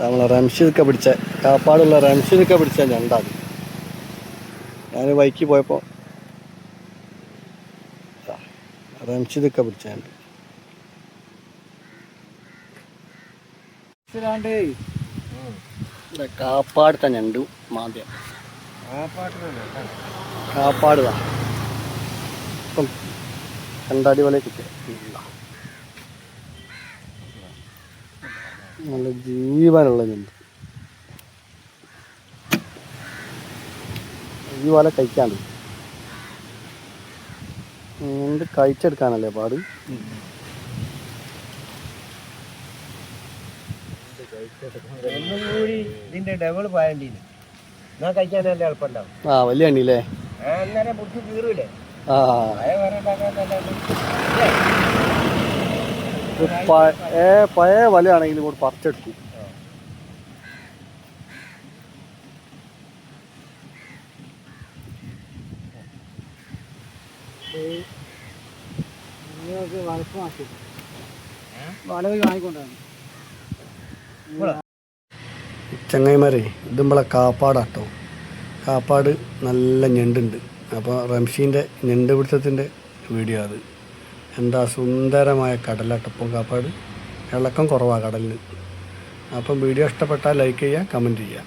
നമ്മളെ റംഷീദൊക്കെ പിടിച്ച കാപ്പാടുള്ള റംഷീദൊക്കെ പിടിച്ച ഞണ്ടാണ്. ഞാൻ ബൈക്കിൽ പോയപ്പോൾ റംഷീദൊക്കെ പിടിച്ച ഞണ്ട്. കാപ്പാടത്തെ ഞണ്ട് മാന്തിയ കാപ്പാടുതാ ഇപ്പം കണ്ടാടി പോലെ കിട്ടിയ നല്ല ജീവനുള്ള ഞണ്ട്. ഈ വല കഴിക്കാണ്ട് ഞണ്ട് കഴിച്ചെടുക്കാനല്ലേ പാട്. ഇതിന്റെ ഡബിൾ പോയണ്ടീന് കഴിക്കാനല്ലേ എളുപ്പമുണ്ടാവും. ആ വലിയ അണ്ടില്ലേ? അന്നേരം പൊട്ടി കീറൂലേ? പഴയ വലയാണെങ്കിൽ കൂടെ പറിച്ചെടുക്കും. ചങ്ങായിമാരെ ഇതുമ്പളെ കാപ്പാടാട്ടോ. കാപ്പാട് നല്ല ഞണ്ടുണ്ട്. അപ്പോൾ റംഷീൻ്റെ ഞണ്ട് പിടുത്തത്തിൻ്റെ വീഡിയോ അത്. എന്താ സുന്ദരമായ കടലാട്ടപ്പം കാപ്പാട്. ഇളക്കം കുറവാണ് കടലിന്. അപ്പം വീഡിയോ ഇഷ്ടപ്പെട്ടാൽ ലൈക്ക് ചെയ്യുക, കമൻറ്റ് ചെയ്യുക.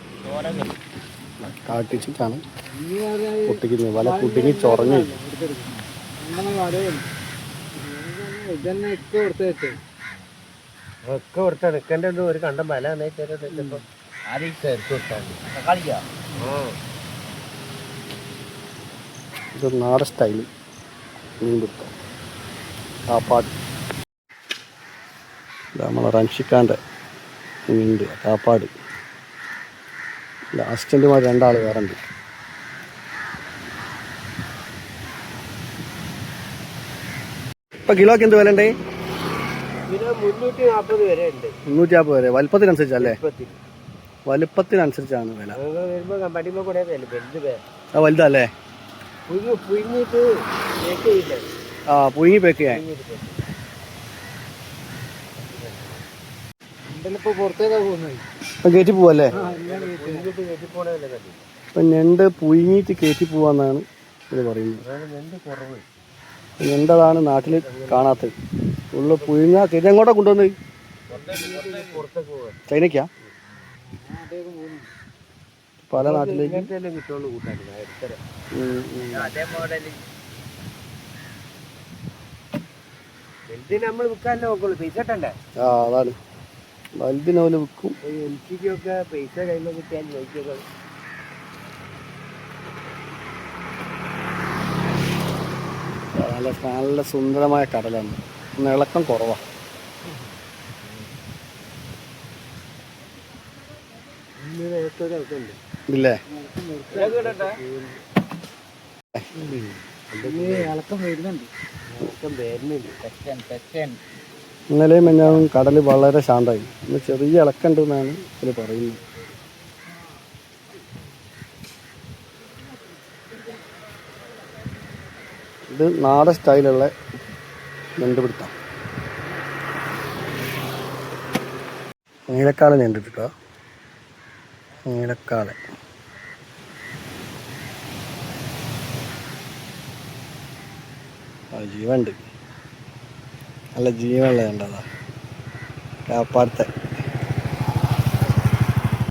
കാട്ടിച്ചിട്ടാണ് കുട്ടിക്കുന്നത്. വല കുട്ടിക്ക് ചൊറഞ്ഞു. ഒക്കെ കൊടുത്താ നിൽക്കേണ്ട ഒരു കണ്ടം വല ഇതൊരു നാടൻ സ്റ്റൈല് മീൻ പിടുത്തം കാപ്പാട്. നമ്മളെ റംഷിക്കാൻ്റെ മീനുണ്ട് കാപ്പാട്. അസിസ്റ്റന്റുമാർ രണ്ടാൾ വേറെ ഉണ്ട്. ഇപ്പം കിലോക്ക് എന്ത് വില ഉണ്ട്? 340 വരെ ഉണ്ട്. 340 വരെ. വലുപ്പത്തിനനുസരിച്ചല്ലേ? വലുപ്പത്തിനനുസരിച്ചാണ് വില. ആ വലുതല്ലേ? ആ പുഴുങ്ങി പാക്ക് ചെയ്യാൻ. ഇപ്പം കയറ്റി പോവല്ലേ? ഇപ്പം ഞണ്ട് പുഴുങ്ങിയിട്ട് കയറ്റി പോവാന്നാണ് ഇത് പറയുന്നത്. ഞണ്ടതാണ് നാട്ടിൽ കാണാത്തത്. ഉള്ളു പുഴുങ്ങ കയറ്റി എങ്ങോട്ടാ കൊണ്ടുവന്ന്? ചൈനയ്ക്കാ? പല നാട്ടിലേക്ക് നമ്മൾ വിൽക്കാനല്ലേ നോക്കുള്ളൂ, പൈസ ഇട്ടണ്ടേ? ആ അതാണ് വലുതിനോല് വിൽക്കും. എൽസിക്കൊക്കെ പൈസ കയ്യിൽ കിട്ടിയാൽ ചോദിക്കുക. നല്ല സുന്ദരമായ കടലാണ്. ഇളക്കം കുറവാണ്. ഇല്ലേ? ഇന്നലെയും ഞാൻ കടൽ വളരെ ശാന്തമായി. ഇന്ന് ചെറിയ ഇളക്കുണ്ട് എന്നാണ് ഇതിൽ പറയുന്നത്. ഇത് നാടൻ സ്റ്റൈലുള്ള ഞണ്ടുപിടുത്തം. നീലക്കാളൻ ഞണ്ടിട്ടോ. നീലക്കാളൻ ജീവനുണ്ട്. നല്ല ജീവനുള്ള ഞണ്ടതാ കാപ്പാടത്തെ.